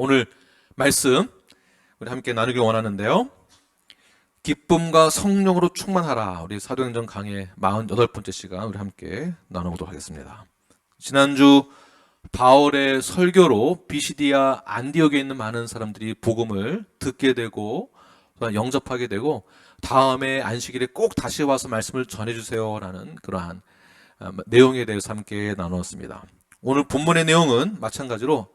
오늘 말씀 우리 함께 나누기 원하는데요. 기쁨과 성령으로 충만하라. 우리 사도행전 강의 48번째 시간 우리 함께 나눠보도록 하겠습니다. 지난주 바울의 설교로 비시디아 안디옥에 있는 많은 사람들이 복음을 듣게 되고 영접하게 되고 다음에 안식일에 꼭 다시 와서 말씀을 전해주세요라는 그러한 내용에 대해서 함께 나누었습니다. 오늘 본문의 내용은 마찬가지로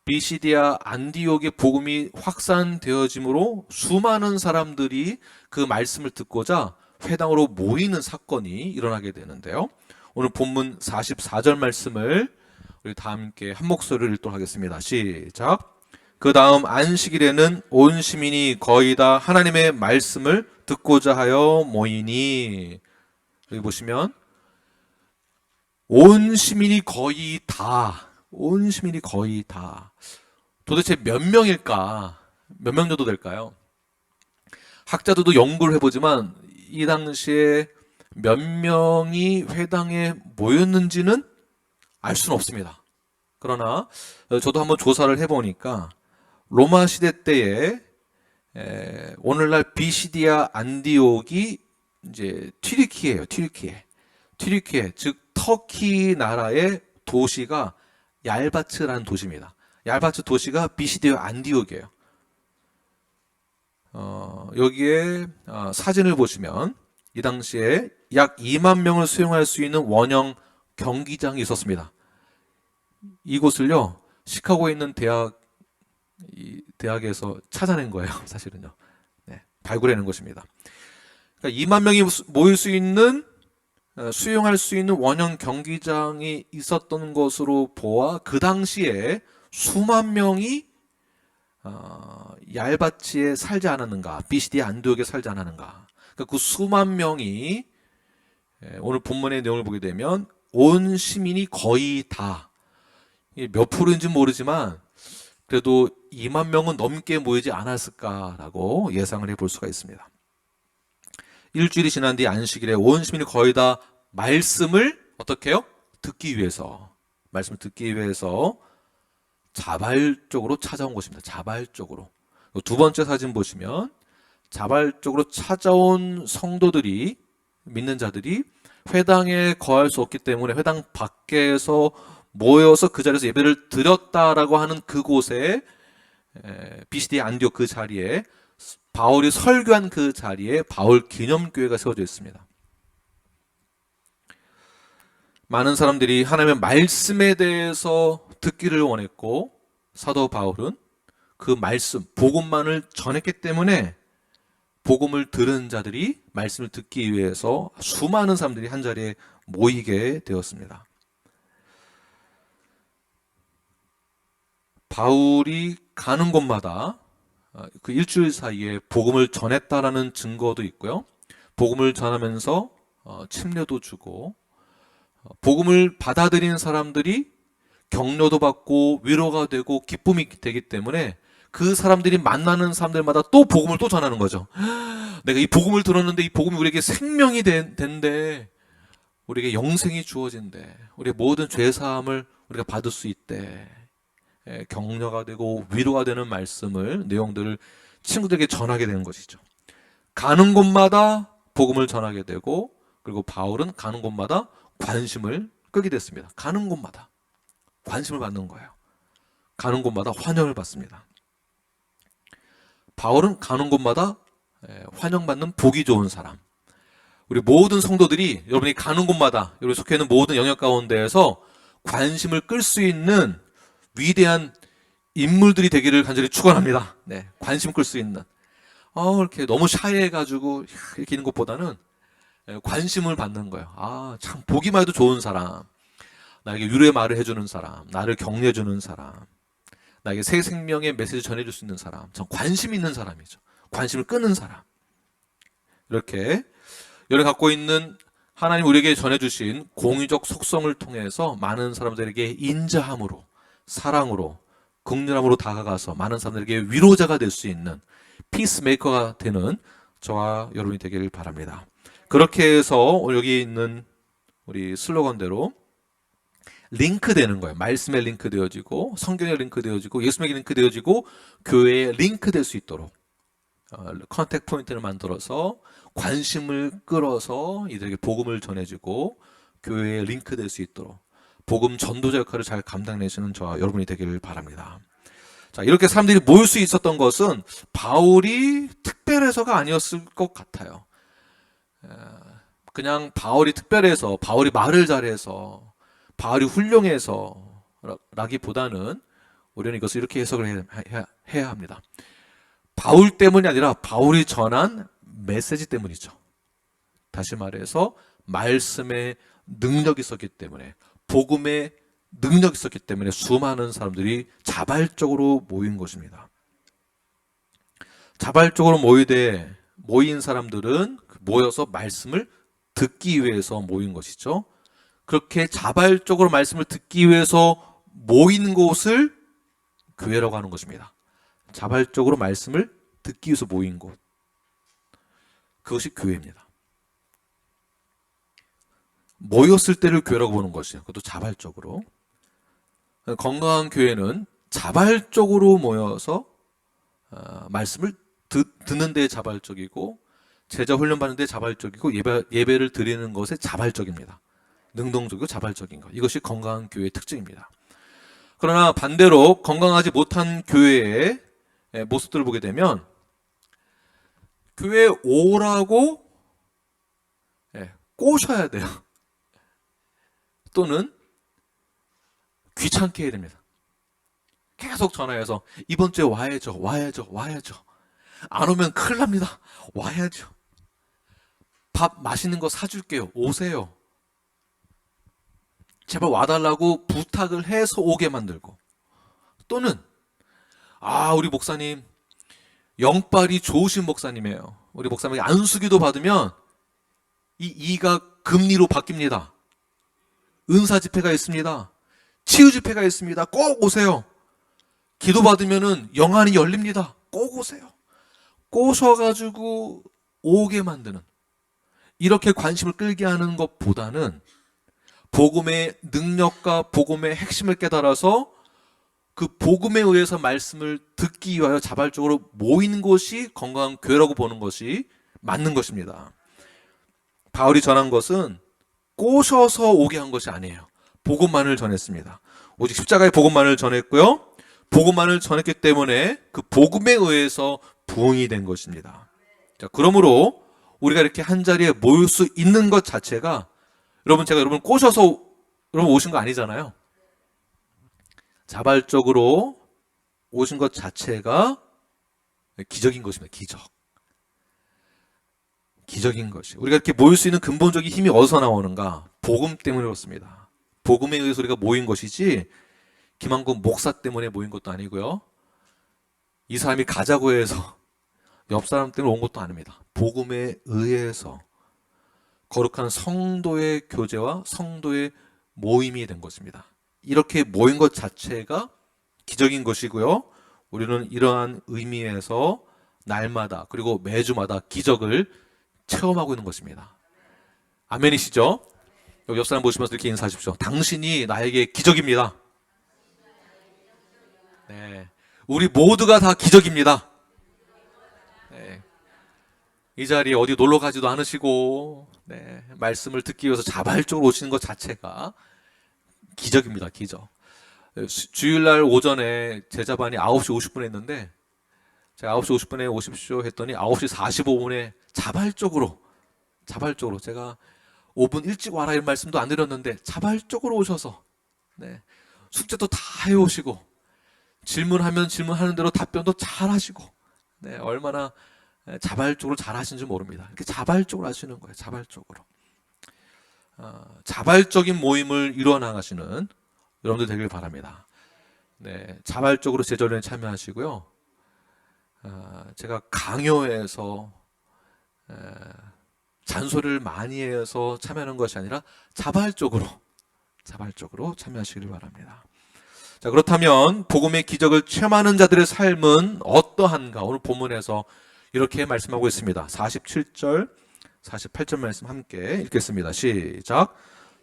비시디아 안디옥의 복음이 확산되어짐으로 수많은 사람들이 그 말씀을 듣고자 회당으로 모이는 사건이 일어나게 되는데요. 오늘 본문 44절 말씀을 우리 다 함께 한 목소리를 읽도록 하겠습니다. 시작. 그 다음 안식일에는 온 시민이 거의 다 하나님의 말씀을 듣고자 하여 모이니, 여기 보시면 온 시민이 거의 다, 온 시민이 거의 다. 도대체 몇 명일까? 몇 명 정도 될까요? 학자들도 연구를 해보지만 이 당시에 몇 명이 회당에 모였는지는 알 수는 없습니다. 그러나 저도 한번 조사를 해보니까 로마 시대 때에 오늘날 비시디아 안디옥이 이제 튀르키예요. 튀르키예, 즉 터키 나라의 도시가 얄바츠라는 도시입니다. 얄바츠 도시가 비시디아 안디옥이에요. 여기에 사진을 보시면 이 당시에 약 2만 명을 수용할 수 있는 원형 경기장이 있었습니다. 이곳을요, 시카고에 있는 대학에서 찾아낸 거예요. 사실은요. 네, 발굴해낸 것입니다. 그러니까 2만 명이 모일 수 있는, 수용할 수 있는 원형 경기장이 있었던 것으로 보아 그 당시에 수만 명이 얄바치에 살지 않았는가, 비시디아 안디옥에 살지 않았는가. 그러니까 그 수만 명이 오늘 본문의 내용을 보게 되면 온 시민이 거의 다, 몇 프로인지 모르지만 그래도 2만 명은 넘게 모이지 않았을까라고 예상을 해볼 수가 있습니다. 일주일이 지난 뒤 안식일에 온 시민이 거의 다 말씀을 어떻게 해요? 말씀을 듣기 위해서 자발적으로 찾아온 것입니다. 자발적으로. 두 번째 사진 보시면 자발적으로 찾아온 성도들이, 믿는 자들이 회당에 거할 수 없기 때문에 회당 밖에서 모여서 그 자리에서 예배를 드렸다라고 하는 그곳에, 비시디아 안디옥 그 자리에, 바울이 설교한 그 자리에 바울 기념교회가 세워져 있습니다. 많은 사람들이 하나님의 말씀에 대해서 듣기를 원했고 사도 바울은 그 말씀, 복음만을 전했기 때문에 복음을 들은 자들이 말씀을 듣기 위해서 수많은 사람들이 한자리에 모이게 되었습니다. 바울이 가는 곳마다 그 일주일 사이에 복음을 전했다라는 증거도 있고요. 복음을 전하면서 침례도 주고 복음을 받아들이는 사람들이 격려도 받고 위로가 되고 기쁨이 되기 때문에 그 사람들이 만나는 사람들마다 또 복음을 또 전하는 거죠. 내가 이 복음을 들었는데 이 복음이 우리에게 생명이 된대. 우리에게 영생이 주어진대. 우리의 모든 죄사함을 우리가 받을 수 있대. 격려가 되고 위로가 되는 말씀을, 내용들을 친구들에게 전하게 되는 것이죠. 가는 곳마다 복음을 전하게 되고, 그리고 바울은 가는 곳마다 관심을 끄게 됐습니다. 가는 곳마다 관심을 받는 거예요. 가는 곳마다 환영을 받습니다. 바울은 가는 곳마다 환영받는 복이 좋은 사람. 우리 모든 성도들이 여러분이 가는 곳마다, 여러분이 속해 있는 모든 영역 가운데에서 관심을 끌 수 있는 위대한 인물들이 되기를 간절히 축원합니다. 네, 관심 끌 수 있는. 이렇게 너무 샤이해가지고 이렇게 있는 것보다는 관심을 받는 거예요. 참 보기만 해도 좋은 사람, 나에게 위로의 말을 해주는 사람, 나를 격려해주는 사람, 나에게 새 생명의 메시지 전해줄 수 있는 사람, 참 관심 있는 사람이죠. 관심을 끄는 사람. 이렇게 여러 갖고 있는 하나님 우리에게 전해주신 공의적 속성을 통해서 많은 사람들에게 인자함으로, 사랑으로, 긍휼함으로 다가가서 많은 사람들에게 위로자가 될 수 있는 피스메이커가 되는 저와 여러분이 되기를 바랍니다. 그렇게 해서 여기 있는 우리 슬로건대로 링크되는 거예요. 말씀에 링크되어지고 성경에 링크되어지고 예수님에게 링크되어지고 교회에 링크될 수 있도록 컨택 포인트를 만들어서 관심을 끌어서 이들에게 복음을 전해주고 교회에 링크될 수 있도록 복음 전도자 역할을 잘 감당내시는 저와 여러분이 되기를 바랍니다. 자, 이렇게 사람들이 모일 수 있었던 것은 바울이 특별해서가 아니었을 것 같아요. 그냥 바울이 특별해서, 바울이 말을 잘해서, 바울이 훌륭해서 라기보다는 우리는 이것을 이렇게 해석을 해야 합니다. 바울 때문이 아니라 바울이 전한 메시지 때문이죠. 다시 말해서 말씀의 능력이 있었기 때문에, 복음의 능력이 있었기 때문에 수많은 사람들이 자발적으로 모인 것입니다. 자발적으로 모인 사람들은 모여서 말씀을 듣기 위해서 모인 것이죠. 그렇게 자발적으로 말씀을 듣기 위해서 모인 곳을 교회라고 하는 것입니다. 자발적으로 말씀을 듣기 위해서 모인 곳, 그것이 교회입니다. 모였을 때를 교회라고 보는 것이에요. 그것도 자발적으로. 건강한 교회는 자발적으로 모여서 말씀을 듣는 데 자발적이고, 제자 훈련 받는 데 자발적이고, 예배를 드리는 것에 자발적입니다. 능동적이고 자발적인 것, 이것이 건강한 교회의 특징입니다. 그러나 반대로 건강하지 못한 교회의 모습들을 보게 되면, 교회에 오라고 꼬셔야 돼요. 또는 귀찮게 해야 됩니다. 계속 전화해서 이번 주에 와야죠. 안 오면 큰일 납니다. 와야죠. 밥 맛있는 거 사줄게요. 오세요. 제발 와달라고 부탁을 해서 오게 만들고, 또는 우리 목사님 영빨이 좋으신 목사님이에요. 우리 목사님에게 안수기도 받으면 이 이가 금리로 바뀝니다. 은사 집회가 있습니다. 치유 집회가 있습니다. 꼭 오세요. 기도 받으면은 영안이 열립니다. 꼭 오세요. 꼬셔가지고 오게 만드는, 이렇게 관심을 끌게 하는 것보다는 복음의 능력과 복음의 핵심을 깨달아서 그 복음에 의해서 말씀을 듣기 위하여 자발적으로 모이는 것이 건강한 교회라고 보는 것이 맞는 것입니다. 바울이 전한 것은 꼬셔서 오게 한 것이 아니에요. 복음만을 전했습니다. 오직 십자가의 복음만을 전했고요, 복음만을 전했기 때문에 그 복음에 의해서 부흥이 된 것입니다. 자, 그러므로 우리가 이렇게 한 자리에 모일 수 있는 것 자체가, 제가 여러분 꼬셔서 여러분 오신 거 아니잖아요. 자발적으로 오신 것 자체가 기적인 것입니다. 기적인 것이. 우리가 이렇게 모일 수 있는 근본적인 힘이 어디서 나오는가? 복음 때문에 그렇습니다. 복음에 의해서 우리가 모인 것이지, 김한국 목사 때문에 모인 것도 아니고요, 이 사람이 가자고 해서 옆 사람 때문에 온 것도 아닙니다. 복음에 의해서 거룩한 성도의 교제와 성도의 모임이 된 것입니다. 이렇게 모인 것 자체가 기적인 것이고요, 우리는 이러한 의미에서 날마다 그리고 매주마다 기적을 체험하고 있는 것입니다. 아멘이시죠? 여기 옆 사람 보시면서 이렇게 인사하십시오. 당신이 나에게 기적입니다. 네, 우리 모두가 다 기적입니다. 네, 이 자리에 어디 놀러 가지도 않으시고, 말씀을 듣기 위해서 자발적으로 오시는 것 자체가 기적입니다. 기적. 주일날 오전에 제자반이 9시 50분에 했는데, 제가 9시 50분에 오십시오 했더니 9시 45분에 자발적으로 제가 5분 일찍 와라 이런 말씀도 안 드렸는데 자발적으로 오셔서 숙제도 다 해오시고, 질문하면 질문하는 대로 답변도 잘 하시고, 얼마나 자발적으로 잘 하시는지 모릅니다. 이렇게 자발적으로 하시는 거예요. 자발적인 모임을 이루어 나가시는 여러분들 되길 바랍니다. 자발적으로 제자훈련에 참여하시고요, 제가 강요해서 잔소리를 많이 해서 참여하는 것이 아니라 자발적으로 참여하시길 바랍니다. 자, 그렇다면 복음의 기적을 체험하는 자들의 삶은 어떠한가? 오늘 본문에서 이렇게 말씀하고 있습니다. 47절, 48절 말씀 함께 읽겠습니다. 시작.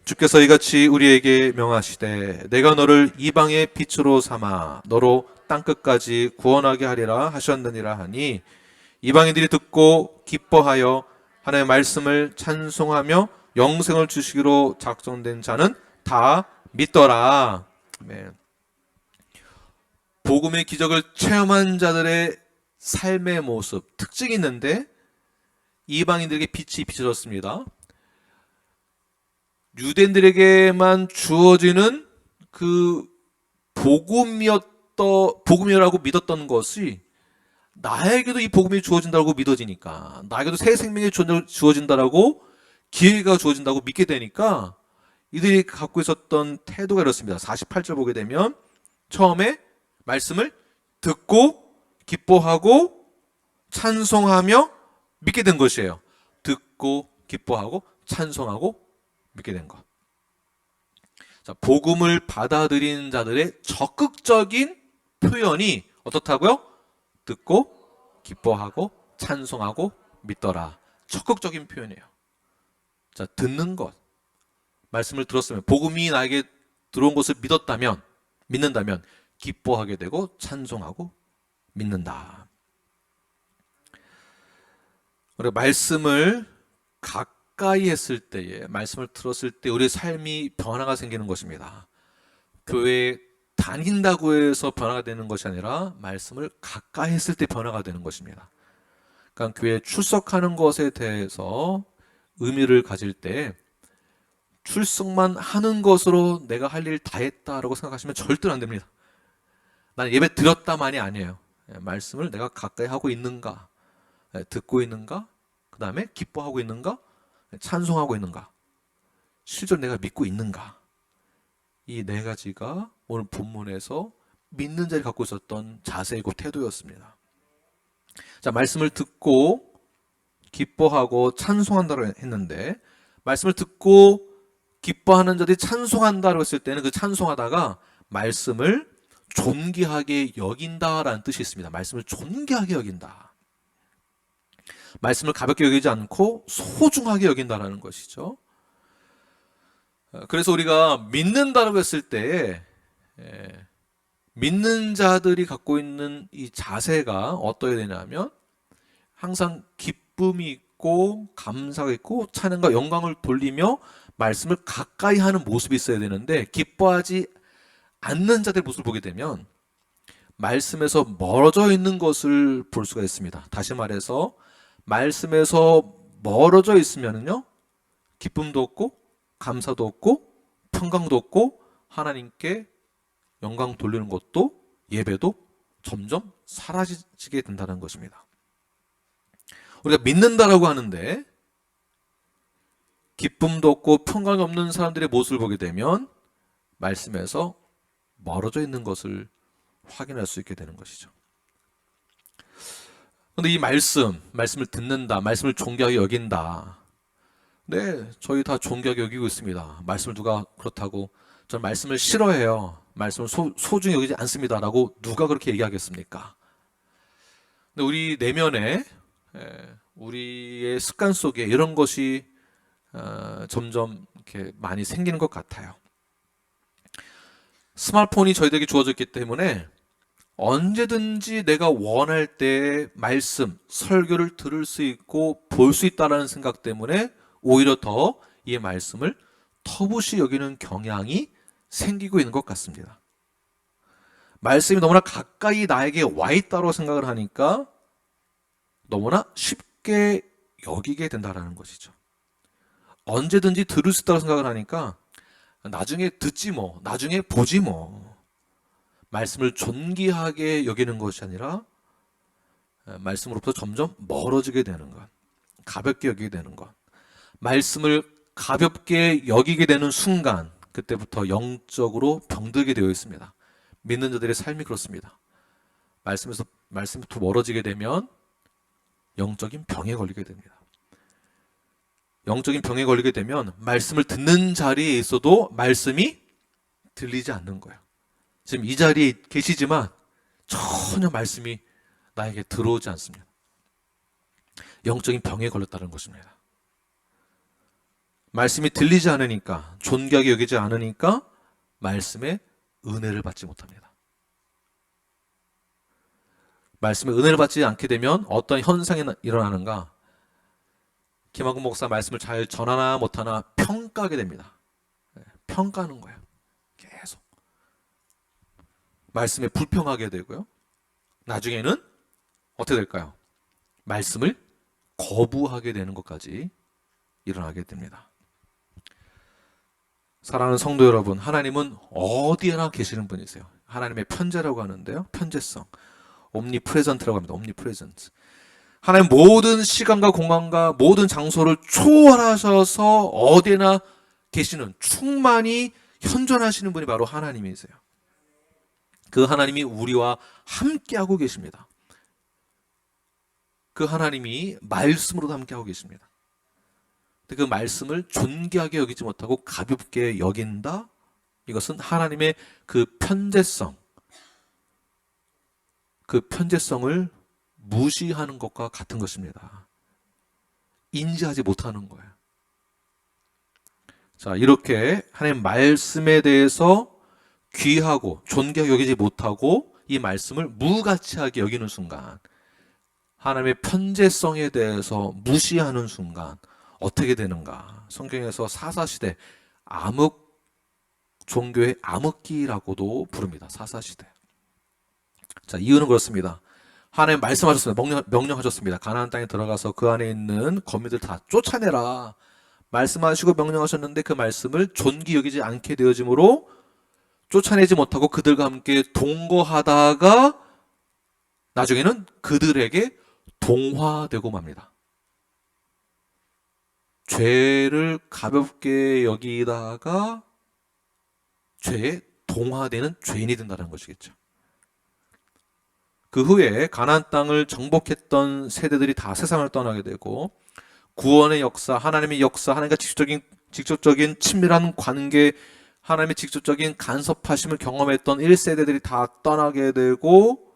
주께서 이같이 우리에게 명하시되 내가 너를 이방의 빛으로 삼아 너로 땅끝까지 구원하게 하리라 하셨느니라 하니 이방인들이 듣고 기뻐하여 하나님의 말씀을 찬송하며 영생을 주시기로 작정된 자는 다 믿더라. 아멘. 복음의 기적을 체험한 자들의 삶의 모습, 특징이 있는데 이방인들에게 빛이 비춰졌습니다. 유대인들에게만 주어지는 그 복음이라고 믿었던 것이 나에게도 이 복음이 주어진다고 믿어지니까, 나에게도 새 생명이 주어진다라고, 기회가 주어진다고 믿게 되니까 이들이 갖고 있었던 태도가 이렇습니다. 48절 보게 되면 처음에 말씀을 듣고 기뻐하고 찬송하며 믿게 된 것이에요. 듣고 기뻐하고 찬송하고 믿게 된 것. 자, 복음을 받아들인 자들의 적극적인 표현이 어떻다고요? 듣고 기뻐하고 찬송하고 믿더라. 적극적인 표현이에요. 자, 듣는 것. 말씀을 들었으면, 복음이 나에게 들어온 것을 믿는다면 기뻐하게 되고 찬송하고 믿는다. 우리가 말씀을 가까이 했을 때에, 말씀을 들었을 때 우리의 삶이 변화가 생기는 것입니다. 교회에 다닌다고 해서 변화가 되는 것이 아니라 말씀을 가까이 했을 때 변화가 되는 것입니다. 그러니까 교회에 출석하는 것에 대해서 의미를 가질 때 출석만 하는 것으로 내가 할 일 다 했다라고 생각하시면 절대로 안 됩니다. 나는 예배 드렸다만이 아니에요. 말씀을 내가 가까이 하고 있는가, 듣고 있는가, 그 다음에 기뻐하고 있는가, 찬송하고 있는가, 실제로 내가 믿고 있는가. 이 네 가지가 오늘 본문에서 믿는 자를 갖고 있었던 자세이고 태도였습니다. 자, 말씀을 듣고 기뻐하고 찬송한다고 했는데, 말씀을 듣고 기뻐하는 자들이 찬송한다고 했을 때는 그 찬송하다가 말씀을 존귀하게 여긴다라는 뜻이 있습니다. 말씀을 존귀하게 여긴다. 말씀을 가볍게 여기지 않고 소중하게 여긴다라는 것이죠. 그래서 우리가 믿는다라고 했을 때 믿는 자들이 갖고 있는 이 자세가 어떠해야 되냐면 항상 기쁨이 있고 감사가 있고 찬양과 영광을 돌리며 말씀을 가까이 하는 모습이 있어야 되는데, 기뻐하지 않는 자들의 모습을 보게 되면 말씀에서 멀어져 있는 것을 볼 수가 있습니다. 다시 말해서 말씀에서 멀어져 있으면요, 기쁨도 없고 감사도 없고 평강도 없고 하나님께 영광 돌리는 것도 예배도 점점 사라지게 된다는 것입니다. 우리가 믿는다라고 하는데 기쁨도 없고 평강이 없는 사람들의 모습을 보게 되면 말씀에서 멀어져 있는 것을 확인할 수 있게 되는 것이죠. 그런데 이 말씀을 듣는다, 말씀을 존귀하게 여긴다. 네, 저희 다 존귀하게 여기고 있습니다. 말씀을 누가 그렇다고, 저는 말씀을 싫어해요, 말씀을 소중히 여기지 않습니다 라고 누가 그렇게 얘기하겠습니까? 근데 우리 내면에, 우리의 습관 속에 이런 것이 점점 이렇게 많이 생기는 것 같아요. 스마트폰이 저희들에게 주어졌기 때문에 언제든지 내가 원할 때 말씀, 설교를 들을 수 있고 볼 수 있다는 생각 때문에 오히려 더 이 말씀을 터부시 여기는 경향이 생기고 있는 것 같습니다. 말씀이 너무나 가까이 나에게 와 있다고 생각을 하니까 너무나 쉽게 여기게 된다는 것이죠. 언제든지 들을 수 있다고 생각을 하니까 나중에 듣지 뭐, 나중에 보지 뭐. 말씀을 존귀하게 여기는 것이 아니라 말씀으로부터 점점 멀어지게 되는 것, 가볍게 여기게 되는 것. 말씀을 가볍게 여기게 되는 순간, 그때부터 영적으로 병들게 되어 있습니다. 믿는 자들의 삶이 그렇습니다. 말씀부터 멀어지게 되면 영적인 병에 걸리게 됩니다. 영적인 병에 걸리게 되면 말씀을 듣는 자리에 있어도 말씀이 들리지 않는 거예요. 지금 이 자리에 계시지만 전혀 말씀이 나에게 들어오지 않습니다. 영적인 병에 걸렸다는 것입니다. 말씀이 들리지 않으니까 존귀하게 여기지 않으니까 말씀의 은혜를 받지 못합니다. 말씀의 은혜를 받지 않게 되면 어떤 현상이 일어나는가? 김학국 목사 말씀을 잘 전하나 못하나 평가하게 됩니다. 평가하는 거예요. 계속. 말씀에 불평하게 되고요. 나중에는 어떻게 될까요? 말씀을 거부하게 되는 것까지 일어나게 됩니다. 사랑하는 성도 여러분, 하나님은 어디에나 계시는 분이세요. 하나님의 편재라고 하는데요. 편재성. 옴니프레전트라고 합니다. 옴니프레전트. 하나님 모든 시간과 공간과 모든 장소를 초월하셔서 어디에나 계시는 충만히 현존하시는 분이 바로 하나님이세요. 그 하나님이 우리와 함께하고 계십니다. 그 하나님이 말씀으로도 함께하고 계십니다. 그 말씀을 존귀하게 여기지 못하고 가볍게 여긴다? 이것은 하나님의 그 편재성을 무시하는 것과 같은 것입니다. 인지하지 못하는 거예요. 자, 이렇게 하나님 말씀에 대해서 귀하고 존귀하게 여기지 못하고 이 말씀을 무가치하게 여기는 순간, 하나님의 편재성에 대해서 무시하는 순간 어떻게 되는가? 성경에서 사사시대, 암흑 종교의 암흑기라고도 부릅니다. 사사시대. 자, 이유는 그렇습니다. 하나님 말씀하셨습니다. 명령하셨습니다. 가나안 땅에 들어가서 그 안에 있는 거민들 다 쫓아내라. 말씀하시고 명령하셨는데 그 말씀을 존귀 여기지 않게 되어짐으로 쫓아내지 못하고 그들과 함께 동거하다가 나중에는 그들에게 동화되고 맙니다. 죄를 가볍게 여기다가 죄에 동화되는 죄인이 된다는 것이겠죠. 그 후에 가나안 땅을 정복했던 세대들이 다 세상을 떠나게 되고 구원의 역사, 하나님의 역사, 하나님과 직접적인 친밀한 관계, 하나님의 직접적인 간섭하심을 경험했던 1세대들이 다 떠나게 되고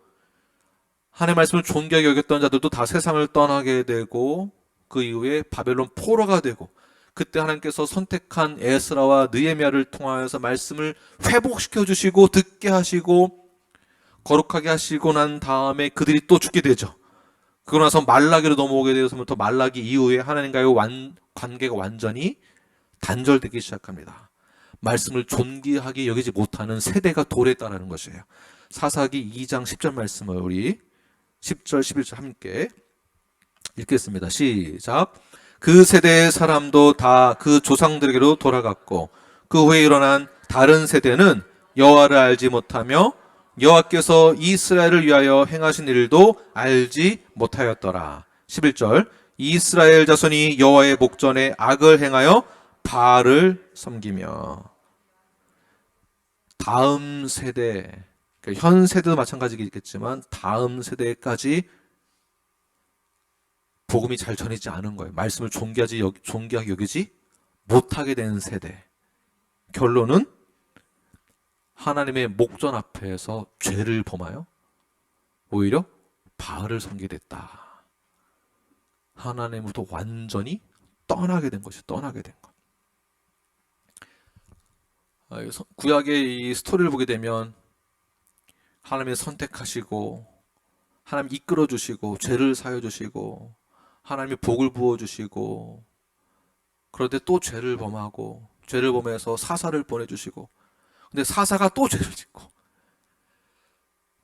하나님의 말씀을 존귀하게 여겼던 자들도 다 세상을 떠나게 되고 그 이후에 바벨론 포로가 되고 그때 하나님께서 선택한 에스라와 느헤미야를 통하여서 말씀을 회복시켜 주시고 듣게 하시고 거룩하게 하시고 난 다음에 그들이 또 죽게 되죠. 그러고 나서 말라기로 넘어오게 되어서부터 말라기 이후에 하나님과의 관계가 완전히 단절되기 시작합니다. 말씀을 존귀하게 여기지 못하는 세대가 도래했다는 것이에요. 사사기 2장 10절 말씀을 우리 10절 11절 함께 읽겠습니다. 시작. 그 세대의 사람도 다 그 조상들에게로 돌아갔고 그 후에 일어난 다른 세대는 여호와를 알지 못하며 여호와께서 이스라엘을 위하여 행하신 일도 알지 못하였더라. 11절. 이스라엘 자손이 여호와의 목전에 악을 행하여 바알을 섬기며. 다음 세대, 현 세대도 마찬가지겠지만 다음 세대까지 복음이 잘 전해지지 않은 거예요. 말씀을 존귀하게 여기지 못하게 된 세대. 결론은 하나님의 목전 앞에서 죄를 범하여 오히려 바알을 섬기게 됐다. 하나님으로부터 완전히 떠나게 된 것이 떠나게 된 것. 구약의 이 스토리를 보게 되면 하나님이 선택하시고 하나님 이끌어 주시고 죄를 사여 주시고 하나님이 복을 부어 주시고 그런데 또 죄를 범하고 죄를 범해서 사사를 보내 주시고 근데 사사가 또 죄를 짓고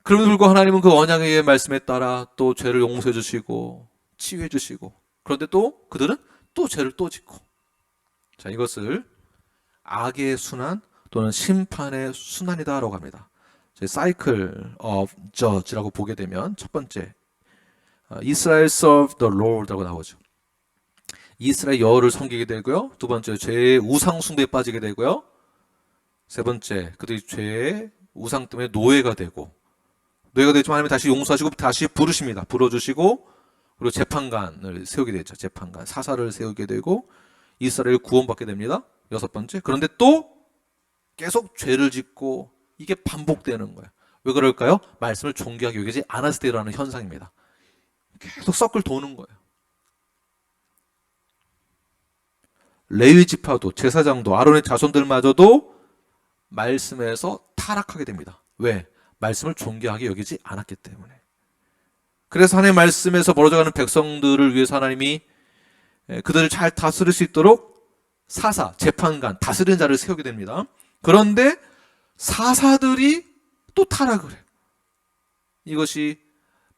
그럼에도 불구하고 하나님은 그 언약의 말씀에 따라 또 죄를 용서해 주시고 치유해 주시고 그런데 또 그들은 또 죄를 또 짓고 자 이것을 악의 순환 또는 심판의 순환이다라고 합니다. Cycle of Judge라고 보게 되면 첫 번째 Israel served the Lord라고 나오죠. 이스라엘 여호와를 섬기게 되고요. 두 번째 죄의 우상 숭배에 빠지게 되고요. 세 번째 그들이 죄의 우상 때문에 노예가 되고 노예가 되지만 하나님이 다시 용서하시고 다시 부르십니다. 불러주시고 그리고 재판관을 세우게 되죠. 재판관 사사를 세우게 되고 이스라엘 구원받게 됩니다. 여섯 번째 그런데 또 계속 죄를 짓고 이게 반복되는 거예요. 왜 그럴까요? 말씀을 존귀하게 여기지 않았을 때 일어나는 현상입니다. 계속 서클 도는 거예요. 레위 지파도 제사장도 아론의 자손들마저도 말씀에서 타락하게 됩니다. 왜? 말씀을 존귀하게 여기지 않았기 때문에. 그래서 하나님의 말씀에서 멀어져가는 백성들을 위해서 하나님이 그들을 잘 다스릴 수 있도록 사사, 재판관, 다스리는 자를 세우게 됩니다. 그런데 사사들이 또 타락을 해요. 이것이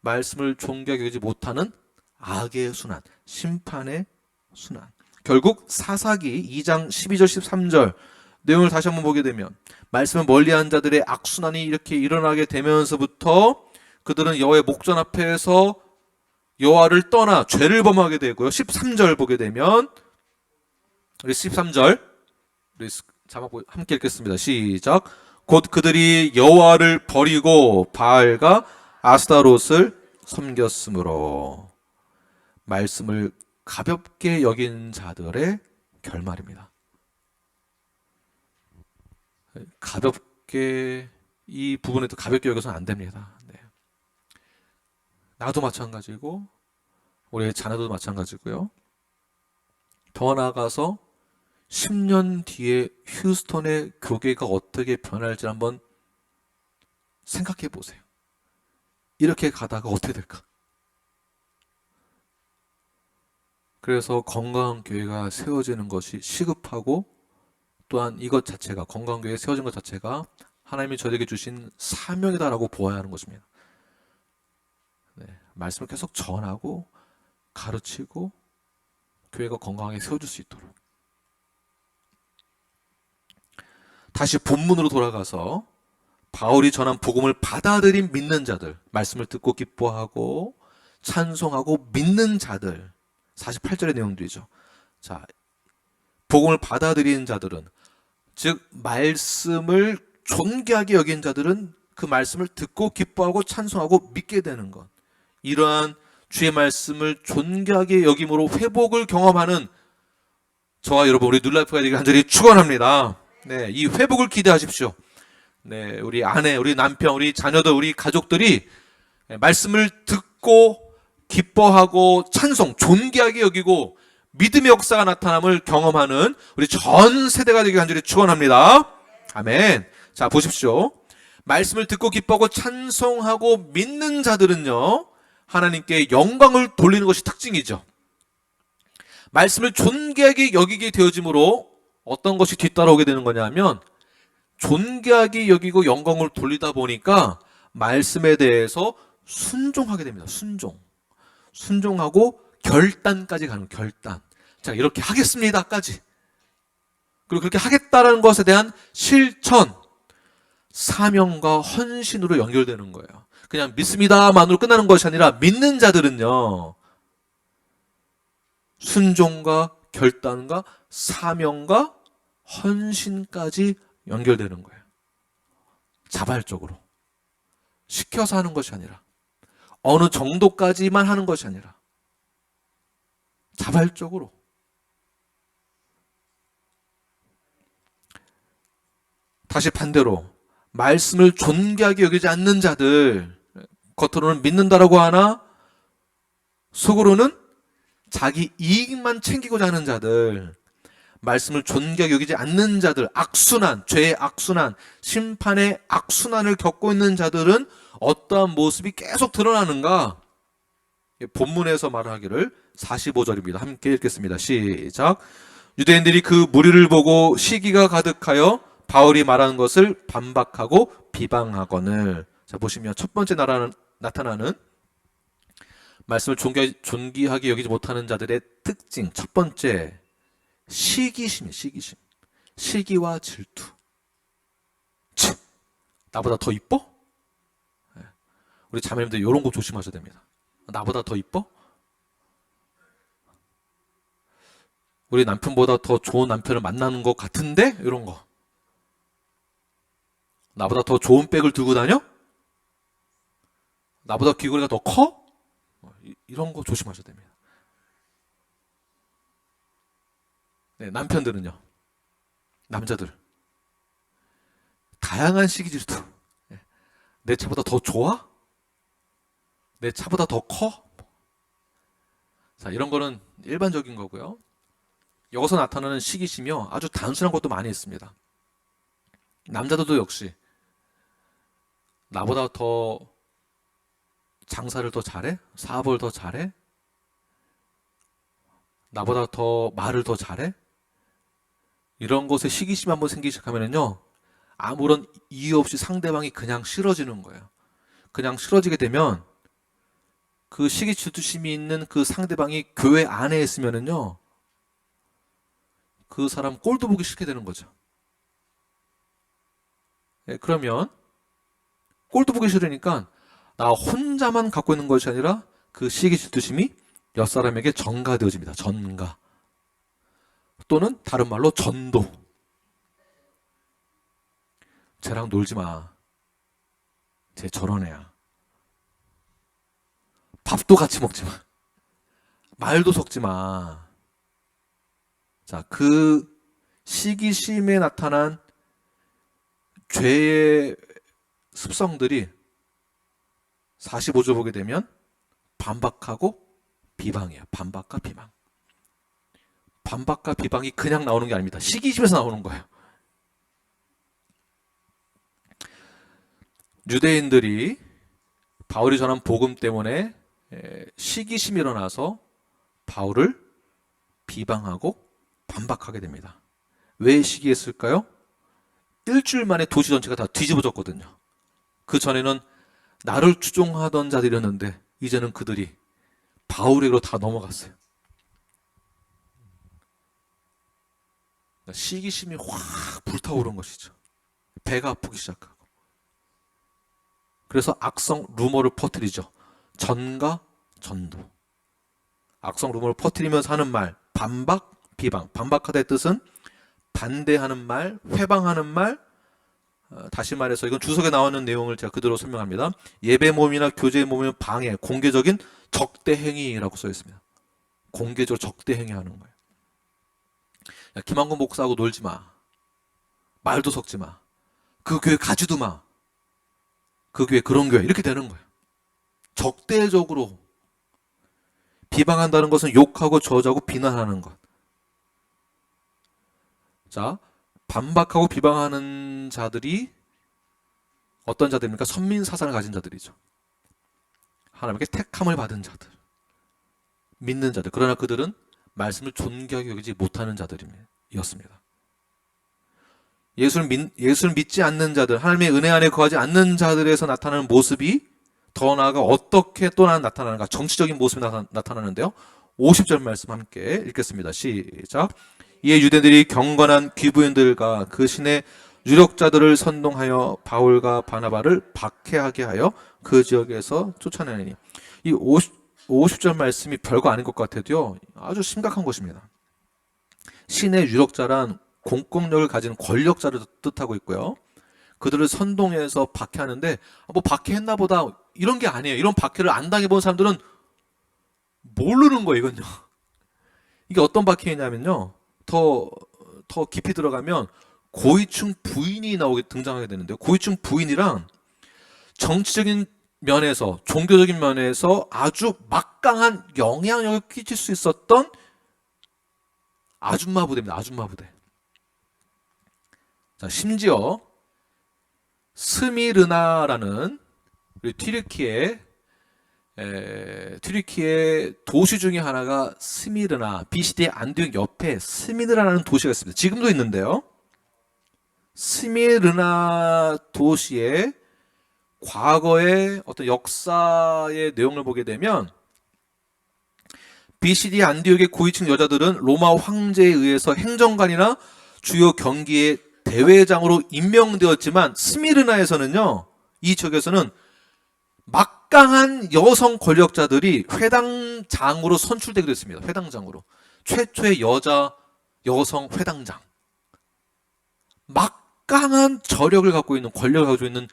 말씀을 존귀하게 여기지 못하는 악의 순환, 심판의 순환. 결국 사사기 2장 12절 13절 내용을 다시 한번 보게 되면 말씀을 멀리한 자들의 악순환이 이렇게 일어나게 되면서부터 그들은 여호와의 목전 앞에서 여호와를 떠나 죄를 범하게 되고요. 13절 보게 되면 우리 13절 우리 자막 함께 읽겠습니다. 시작. 곧 그들이 여호와를 버리고 바알과 아스타롯을 섬겼으므로. 말씀을 가볍게 여긴 자들의 결말입니다. 가볍게 이 부분에도 가볍게 여겨서는 안 됩니다. 네. 나도 마찬가지고 우리 자녀도 마찬가지고요. 더 나아가서 10년 뒤에 휴스턴의 교계가 어떻게 변할지 한번 생각해 보세요. 이렇게 가다가 어떻게 될까? 그래서 건강한 교회가 세워지는 것이 시급하고 또한 이것 자체가 건강한 교회가 세워진 것 자체가 하나님이 저에게 주신 사명이다라고 보아야 하는 것입니다. 네, 말씀을 계속 전하고 가르치고 교회가 건강하게 세워질 수 있도록. 다시 본문으로 돌아가서 바울이 전한 복음을 받아들인 믿는 자들, 말씀을 듣고 기뻐하고 찬송하고 믿는 자들, 48절의 내용들이죠. 자, 복음을 받아들이는 자들은, 즉 말씀을 존귀하게 여긴 자들은 그 말씀을 듣고 기뻐하고 찬송하고 믿게 되는 것. 이러한 주의 말씀을 존귀하게 여김으로 회복을 경험하는 저와 여러분 우리 뉴라이프가 되길 간절히 축원합니다. 네, 이 회복을 기대하십시오. 네, 우리 아내, 우리 남편, 우리 자녀들, 우리 가족들이 말씀을 듣고 기뻐하고 찬송, 존귀하게 여기고 믿음의 역사가 나타남을 경험하는 우리 전 세대가 되길 간절히 축원합니다. 아멘. 자, 보십시오. 말씀을 듣고 기뻐하고 찬송하고 믿는 자들은요, 하나님께 영광을 돌리는 것이 특징이죠. 말씀을 존귀하게 여기게 되어짐으로 어떤 것이 뒤따라오게 되는 거냐면 존귀하게 여기고 영광을 돌리다 보니까 말씀에 대해서 순종하게 됩니다. 순종하고 결단까지 가는 결단. 자, 이렇게 하겠습니다까지. 그리고 그렇게 하겠다라는 것에 대한 실천, 사명과 헌신으로 연결되는 거예요. 그냥 믿습니다만으로 끝나는 것이 아니라 믿는 자들은요, 순종과 결단과 사명과 헌신까지 연결되는 거예요. 자발적으로. 시켜서 하는 것이 아니라, 어느 정도까지만 하는 것이 아니라, 자발적으로. 다시 반대로, 말씀을 존귀하게 여기지 않는 자들, 겉으로는 믿는다라고 하나, 속으로는 자기 이익만 챙기고자 하는 자들, 말씀을 존귀하게 여기지 않는 자들, 악순환, 죄의 악순환, 심판의 악순환을 겪고 있는 자들은 어떠한 모습이 계속 드러나는가? 본문에서 말하기를 45절입니다. 함께 읽겠습니다. 시작. 유대인들이 그 무리를 보고 시기가 가득하여 바울이 말하는 것을 반박하고 비방하거늘. 자, 보시면 첫 번째 나타나는 말씀을 존귀하게 여기지 못하는 자들의 특징, 첫 번째, 시기심이에요. 시기심. 시기와 질투. 치, 나보다 더 이뻐? 우리 자매님들 이런 거 조심하셔야 됩니다. 나보다 더 이뻐? 우리 남편보다 더 좋은 남편을 만나는 것 같은데? 이런 거. 나보다 더 좋은 백을 들고 다녀? 나보다 귀걸이가 더 커? 이런 거 조심하셔야 됩니다. 네, 남편들은요, 남자들, 다양한 시기 질투. 내 차보다 더 좋아? 내 차보다 더 커? 자, 이런 거는 일반적인 거고요. 여기서 나타나는 시기심이요, 아주 단순한 것도 많이 있습니다. 남자들도 역시 나보다 더 장사를 더 잘해? 사업을 더 잘해? 나보다 더 말을 더 잘해? 이런 것에 시기심 한번 생기기 시작하면요, 아무런 이유 없이 상대방이 그냥 싫어지는 거예요. 그냥 싫어지게 되면 그 시기 질투심이 있는 그 상대방이 교회 안에 있으면은요, 그 사람 꼴도 보기 싫게 되는 거죠. 예, 그러면 꼴도 보기 싫으니까 나 혼자만 갖고 있는 것이 아니라 그 시기 질투심이 몇 사람에게 전가되어집니다. 전가. 또는 다른 말로 전도. 쟤랑 놀지 마. 쟤 저런 애야. 밥도 같이 먹지 마. 말도 섞지 마. 자, 그 시기심에 나타난 죄의 습성들이 45절 보게 되면 반박하고 비방이에요. 반박과 비방. 반박과 비방이 그냥 나오는 게 아닙니다. 시기심에서 나오는 거예요. 유대인들이 바울이 전한 복음 때문에 시기심이 일어나서 바울을 비방하고 반박하게 됩니다. 왜 시기했을까요? 일주일 만에 도시 전체가 다 뒤집어졌거든요. 그 전에는 나를 추종하던 자들이었는데 이제는 그들이 바울에게로 다 넘어갔어요. 시기심이 확 불타오른 것이죠. 배가 아프기 시작하고. 그래서 악성 루머를 퍼뜨리죠. 전가 전도. 악성 루머를 퍼뜨리면서 하는 말, 반박, 비방. 반박하다의 뜻은 반대하는 말, 회방하는 말. 다시 말해서 이건 주석에 나오는 내용을 제가 그대로 설명합니다. 예배 모임이나 교제 모임은 방해, 공개적인 적대 행위라고 써 있습니다. 공개적으로 적대 행위하는 거예요. 야, 김한권 목사하고 놀지 마. 말도 섞지 마. 그 교회 가지도 마. 그 교회 그런 교회 이렇게 되는 거예요. 적대적으로 비방한다는 것은 욕하고 저주하고 비난하는 것. 자, 반박하고 비방하는 자들이 어떤 자들입니까? 선민사상을 가진 자들이죠. 하나님께 택함을 받은 자들, 믿는 자들. 그러나 그들은 말씀을 존귀하게 여기지 못하는 자들이었습니다. 예수를 믿지 않는 자들, 하나님의 은혜 안에 거하지 않는 자들에서 나타나는 모습이 더 나아가 어떻게 또 나타나는가? 정치적인 모습이 나타나는데요. 50절 말씀 함께 읽겠습니다. 시작. 이에 유대인들이 경건한 귀부인들과 그 신의 유력자들을 선동하여 바울과 바나바를 박해하게 하여 그 지역에서 쫓아내니. 이 50절 말씀이 별거 아닌 것 같아도요, 아주 심각한 것입니다. 신의 유력자란 공권력을 가진 권력자를 뜻하고 있고요. 그들을 선동해서 박해하는데, 뭐 박해했나 보다 이런 게 아니에요. 이런 박해를 안 당해본 사람들은 모르는 거예요, 이건요. 이게 어떤 박해냐면요, 더 깊이 들어가면 고위층 부인이 등장하게 되는데요. 고위층 부인이랑 정치적인 면에서, 종교적인 면에서 아주 막강한 영향력을 끼칠 수 있었던 아줌마 부대입니다. 아줌마 부대. 자, 심지어 스미르나라는 튀르키의 도시 중에 하나가 스미르나, BCD의 안디옥 옆에 스미르나라는 도시가 있습니다. 지금도 있는데요. 스미르나 도시의 과거의 어떤 역사의 내용을 보게 되면 BCD 안디옥의 고위층 여자들은 로마 황제에 의해서 행정관이나 주요 경기의 대회장으로 임명되었지만 스미르나에서는요, 이 지역에서는 막강한 여성 권력자들이 회당장으로 선출되기도 했습니다. 회당장으로. 최초의 여성 회당장. 막강한 저력을 갖고 있는, 권력을 가지고 있는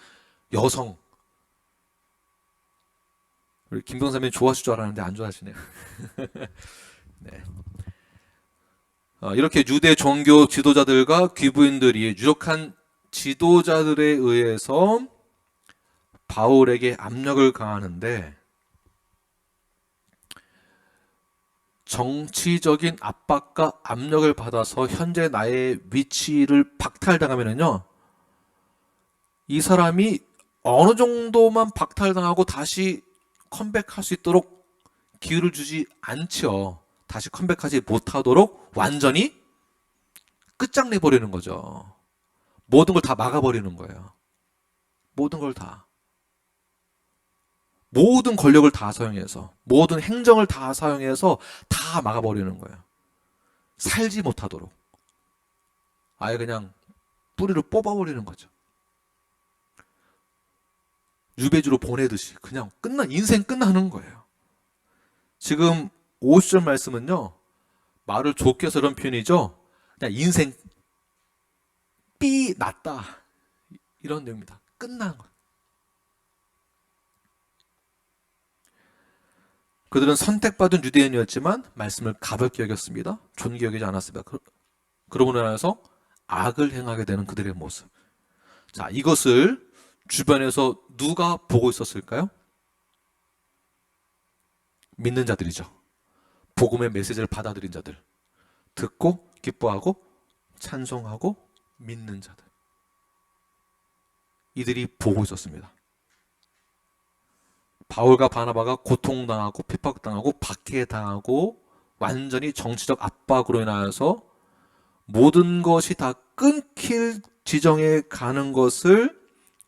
여성. 우리 김병삼님 좋아하실 줄 알았는데 안 좋아하시네요. 네. 이렇게 유대 종교 지도자들과 귀부인들이 유력한 지도자들에 의해서 바울에게 압력을 가하는데, 정치적인 압박과 압력을 받아서 현재 나의 위치를 박탈당하면은요, 이 사람이 어느 정도만 박탈당하고 다시 컴백할 수 있도록 기회를 주지 않죠. 다시 컴백하지 못하도록 완전히 끝장내버리는 거죠. 모든 걸 다 막아버리는 거예요. 모든 걸 다. 모든 권력을 다 사용해서, 모든 행정을 다 사용해서 다 막아버리는 거예요. 살지 못하도록. 아예 그냥 뿌리를 뽑아버리는 거죠. 유배지로 보내듯이 그냥 인생 끝나는 거예요. 지금 50절 말씀은요, 말을 좋게 해서 이런 표현이죠. 그냥 인생 삐 났다, 이런 내용입니다. 끝나는 거예요. 그들은 선택받은 유대인이었지만 말씀을 가볍게 여겼습니다. 존귀 여기지 않았습니다. 그러고 나서 악을 행하게 되는 그들의 모습. 자, 이것을 주변에서 누가 보고 있었을까요? 믿는 자들이죠. 복음의 메시지를 받아들인 자들. 듣고 기뻐하고 찬송하고 믿는 자들. 이들이 보고 있었습니다. 바울과 바나바가 고통당하고 핍박당하고 박해당하고 완전히 정치적 압박으로 인하여서 모든 것이 다 끊길 지정에 가는 것을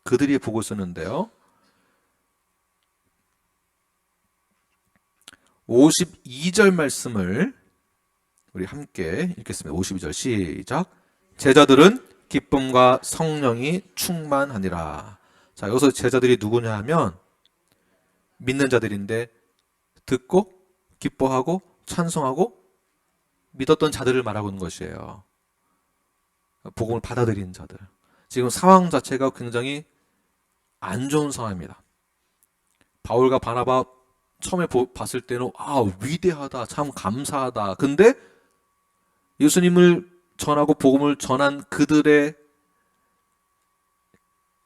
그들이 보고 있었는데요. 52절 말씀을 우리 함께 읽겠습니다. 52절 시작. 제자들은 기쁨과 성령이 충만하니라. 자, 여기서 제자들이 누구냐 하면 믿는 자들인데 듣고 기뻐하고 찬송하고 믿었던 자들을 말하고 있는 것이에요. 복음을 받아들인 자들. 지금 상황 자체가 굉장히 안 좋은 상황입니다. 바울과 바나바 처음에 봤을 때는 위대하다, 참 감사하다. 근데 예수님을 전하고 복음을 전한 그들의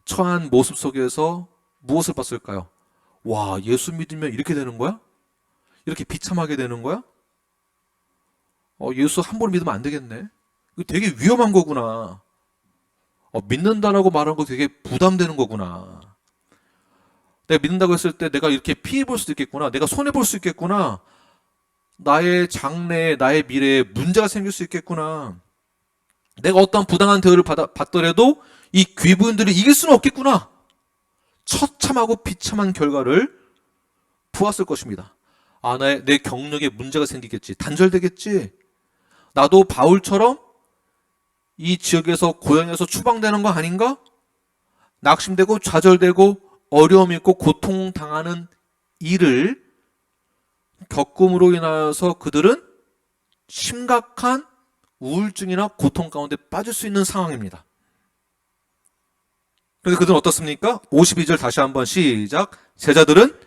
처한 모습 속에서 무엇을 봤을까요? 와, 예수 믿으면 이렇게 되는 거야? 이렇게 비참하게 되는 거야? 예수 한 번 믿으면 안 되겠네. 이거 되게 위험한 거구나. 믿는다라고 말하는 거 되게 부담되는 거구나. 내가 믿는다고 했을 때 내가 이렇게 피해 볼 수도 있겠구나. 내가 손해 볼 수 있겠구나. 나의 장래에, 나의 미래에 문제가 생길 수 있겠구나. 내가 어떠한 부당한 대우를 받더라도 이 귀부인들을 이길 수는 없겠구나. 처참하고 비참한 결과를 보았을 것입니다. 내 경력에 문제가 생기겠지. 단절되겠지. 나도 바울처럼 이 지역에서 고향에서 추방되는 거 아닌가? 낙심되고 좌절되고 어려움이 있고 고통당하는 일을 겪음으로 인하여서 그들은 심각한 우울증이나 고통 가운데 빠질 수 있는 상황입니다. 그런데 그들은 어떻습니까? 52절 다시 한번 시작. 제자들은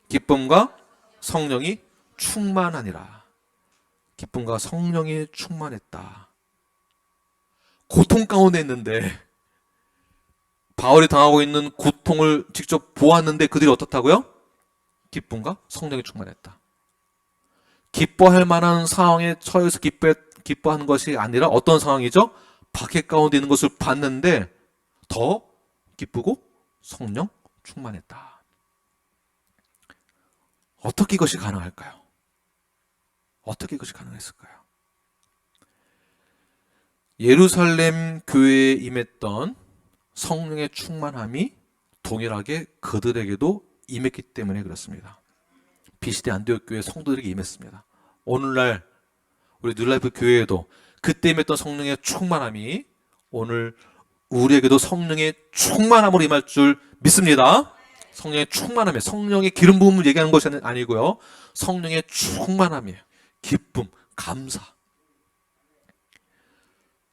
기쁨과 성령이 충만하니라. 기쁨과 성령이 충만했다. 고통 가운데 있는데, 바울이 당하고 있는 고통을 직접 보았는데 그들이 어떻다고요? 기쁨과 성령이 충만했다. 기뻐할 만한 상황에 처해서 기뻐하는 것이 아니라 어떤 상황이죠? 박해 가운데 있는 것을 봤는데 더 기쁘고 성령 충만했다. 어떻게 이것이 가능할까요? 어떻게 이것이 가능했을까요? 예루살렘 교회에 임했던 성령의 충만함이 동일하게 그들에게도 임했기 때문에 그렇습니다. 비시대 안디옥 교회 성도들에게 임했습니다. 오늘날 우리 뉴라이프 교회에도 그때 임했던 성령의 충만함이 오늘 우리에게도 성령의 충만함으로 임할 줄 믿습니다. 성령의 충만함이에요. 성령의 기름 부음을 얘기하는 것이 아니고요. 성령의 충만함이에요. 기쁨, 감사.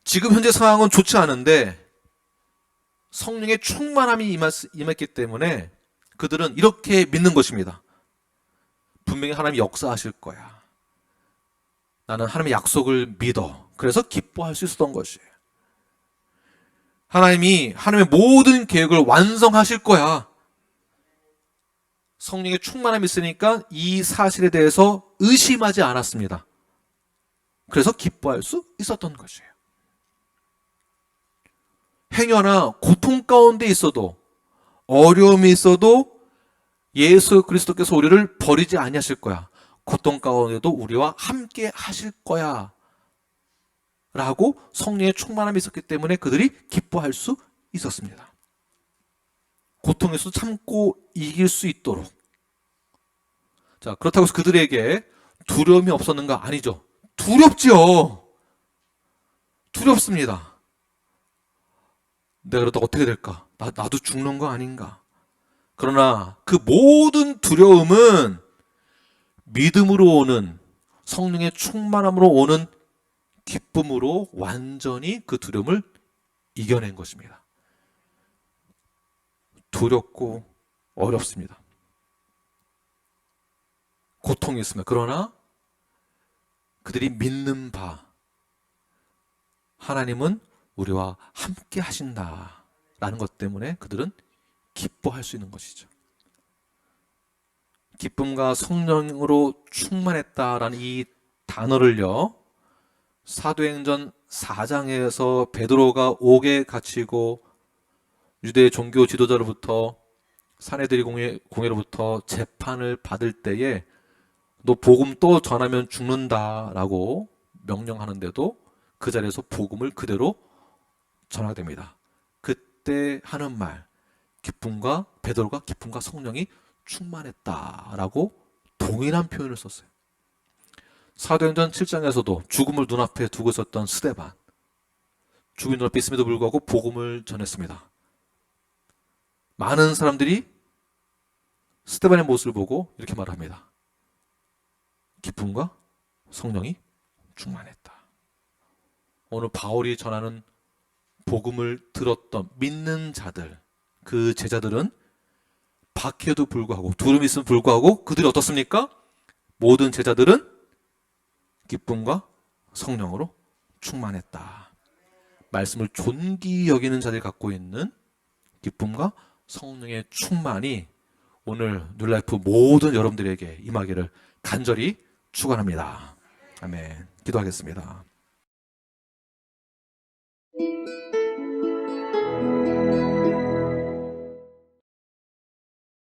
지금 현재 상황은 좋지 않은데 성령의 충만함이 임했기 때문에 그들은 이렇게 믿는 것입니다. 분명히 하나님이 역사하실 거야. 나는 하나님의 약속을 믿어. 그래서 기뻐할 수 있었던 것이에요. 하나님의 모든 계획을 완성하실 거야. 성령의 충만함이 있으니까 이 사실에 대해서 의심하지 않았습니다. 그래서 기뻐할 수 있었던 것이에요. 행여나 고통 가운데 있어도, 어려움이 있어도 예수 그리스도께서 우리를 버리지 아니하실 거야. 고통 가운데도 우리와 함께 하실 거야. 라고 성령의 충만함이 있었기 때문에 그들이 기뻐할 수 있었습니다. 고통에서 참고 이길 수 있도록. 자, 그렇다고 해서 그들에게 두려움이 없었는가? 아니죠. 두렵지요. 두렵습니다. 내가 그러다 어떻게 될까? 나도 죽는 거 아닌가? 그러나 그 모든 두려움은 믿음으로 오는, 성령의 충만함으로 오는 기쁨으로 완전히 그 두려움을 이겨낸 것입니다. 두렵고 어렵습니다. 고통이 있습니다. 그러나 그들이 믿는 바, 하나님은 우리와 함께 하신다라는 것 때문에 그들은 기뻐할 수 있는 것이죠. 기쁨과 성령으로 충만했다라는 이 단어를요, 사도행전 4장에서 베드로가 옥에 갇히고 유대 종교 지도자로부터, 사내들이 공회로부터 재판을 받을 때에 너 복음 또 전하면 죽는다라고 명령하는데도 그 자리에서 복음을 그대로 전하게 됩니다. 그때 하는 말, 기쁨과, 베드로가 기쁨과 성령이 충만했다라고 동일한 표현을 썼어요. 사도행전 7장에서도 죽음을 눈앞에 두고 있었던 스데반, 죽음이 눈앞에 있음에도 불구하고 복음을 전했습니다. 많은 사람들이 스데반의 모습을 보고 이렇게 말합니다. 기쁨과 성령이 충만했다. 오늘 바울이 전하는 복음을 들었던 믿는 자들, 그 제자들은 박해도 불구하고, 두려움이 있음에도 불구하고 그들이 어떻습니까? 모든 제자들은 기쁨과 성령으로 충만했다. 말씀을 존귀 여기는 자들이 갖고 있는 기쁨과 성령의 충만이 오늘 뉴라이프 모든 여러분들에게 임하기를 간절히 축원합니다. 아멘. 기도하겠습니다.